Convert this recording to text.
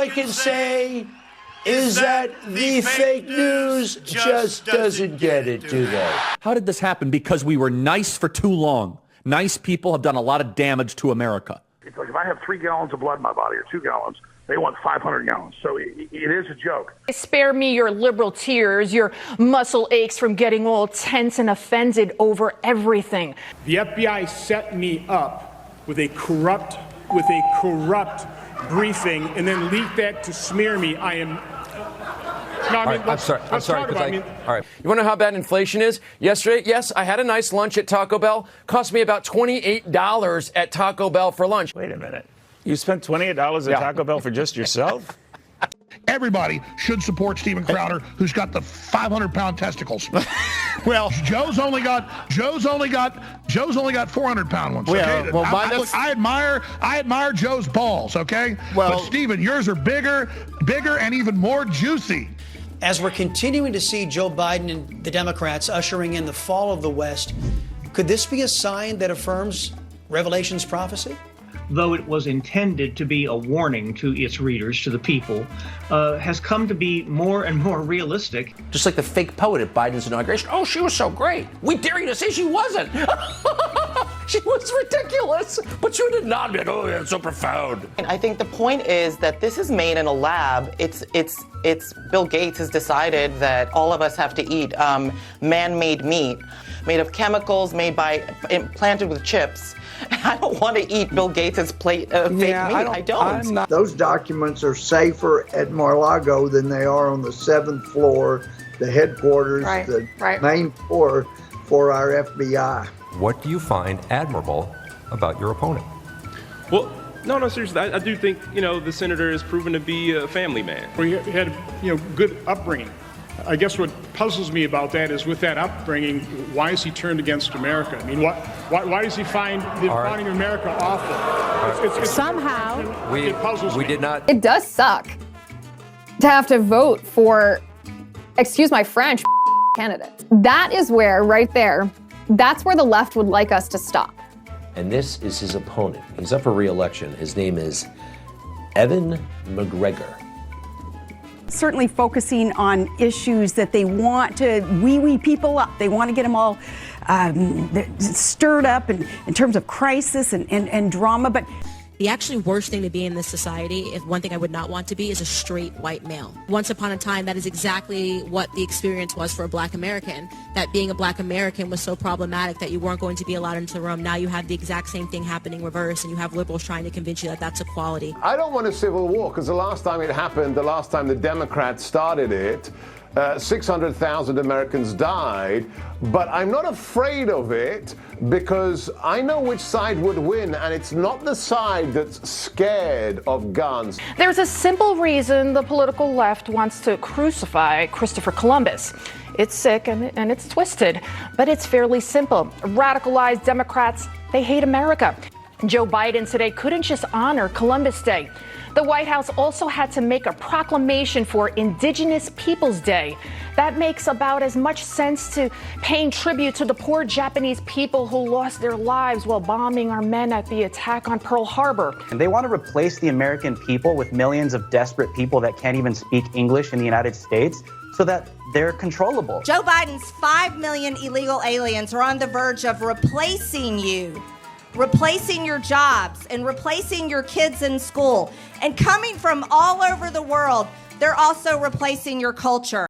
I can say is that the fake news just doesn't get it, do they? How did this happen? Because we were nice for too long. Nice people have done a lot of damage to America. It's like if I have 3 gallons of blood in my body or 2 gallons, they want 500 gallons. So it is a joke. Spare me your liberal tears, your muscle aches from getting all tense and offended over everything. The FBI set me up with a corrupt briefing and then leaked that to smear me. I am. No, I mean, I'm sorry. All right. You want to know how bad inflation is? Yesterday, yes, I had a nice lunch at Taco Bell. Cost me about $28 at Taco Bell for lunch. Wait a minute. You spent $28 at Taco Bell for just yourself? Everybody should support Steven Crowder, who's got the 500-pound testicles. Well, Joe's only got 400-pound ones. Okay? Well, I admire Joe's balls. Okay. Well, but Steven, yours are bigger, and even more juicy. As we're continuing to see Joe Biden and the Democrats ushering in the fall of the West, could this be a sign that affirms Revelation's prophecy? Though it was intended to be a warning to its readers, to the people, has come to be more and more realistic. Just like the fake poet at Biden's inauguration. Oh, she was so great. We dare you to say she wasn't. She was ridiculous. But you did not admit, oh, yeah, it's so profound. And I think the point is that this is made in a lab. It's Bill Gates has decided that all of us have to eat man-made meat, made of chemicals, implanted with chips. I don't want to eat Bill Gates' plate of fake meat. I don't. Those documents are safer at Mar-a-Lago than they are on the 7th floor, the headquarters, the main floor for our FBI. What do you find admirable about your opponent? Well, no, seriously. I do think, the senator has proven to be a family man. He had, good upbringing. I guess what puzzles me about that is with that upbringing, why is he turned against America? I mean, why does he find founding America awful? Somehow, it puzzles me. Did not. It does suck to have to vote for, excuse my French, candidates. That is where, right there, that's where the left would like us to stop. And this is his opponent. He's up for re-election. His name is Evan McGregor. Certainly focusing on issues that they want to wee people up. They want to get them all stirred up in terms of crisis and drama. But the actually worst thing to be in this society, if one thing I would not want to be, is a straight white male. Once upon a time, that is exactly what the experience was for a black American, that being a black American was so problematic that you weren't going to be allowed into the room. Now you have the exact same thing happening reverse, and you have liberals trying to convince you that that's equality. I don't want a civil war, because the last time it happened, the last time the Democrats started it, 600,000 Americans died, but I'm not afraid of it because I know which side would win, and it's not the side that's scared of guns. There's a simple reason the political left wants to crucify Christopher Columbus. It's sick and it's twisted, but it's fairly simple. Radicalized Democrats, they hate America. Joe Biden today couldn't just honor Columbus Day. The White House also had to make a proclamation for Indigenous Peoples Day. That makes about as much sense to paying tribute to the poor Japanese people who lost their lives while bombing our men at the attack on Pearl Harbor. And they want to replace the American people with millions of desperate people that can't even speak English in the United States so that they're controllable. Joe Biden's 5 million illegal aliens are on the verge of replacing you. Replacing your jobs and replacing your kids in school. And coming from all over the world, they're also replacing your culture.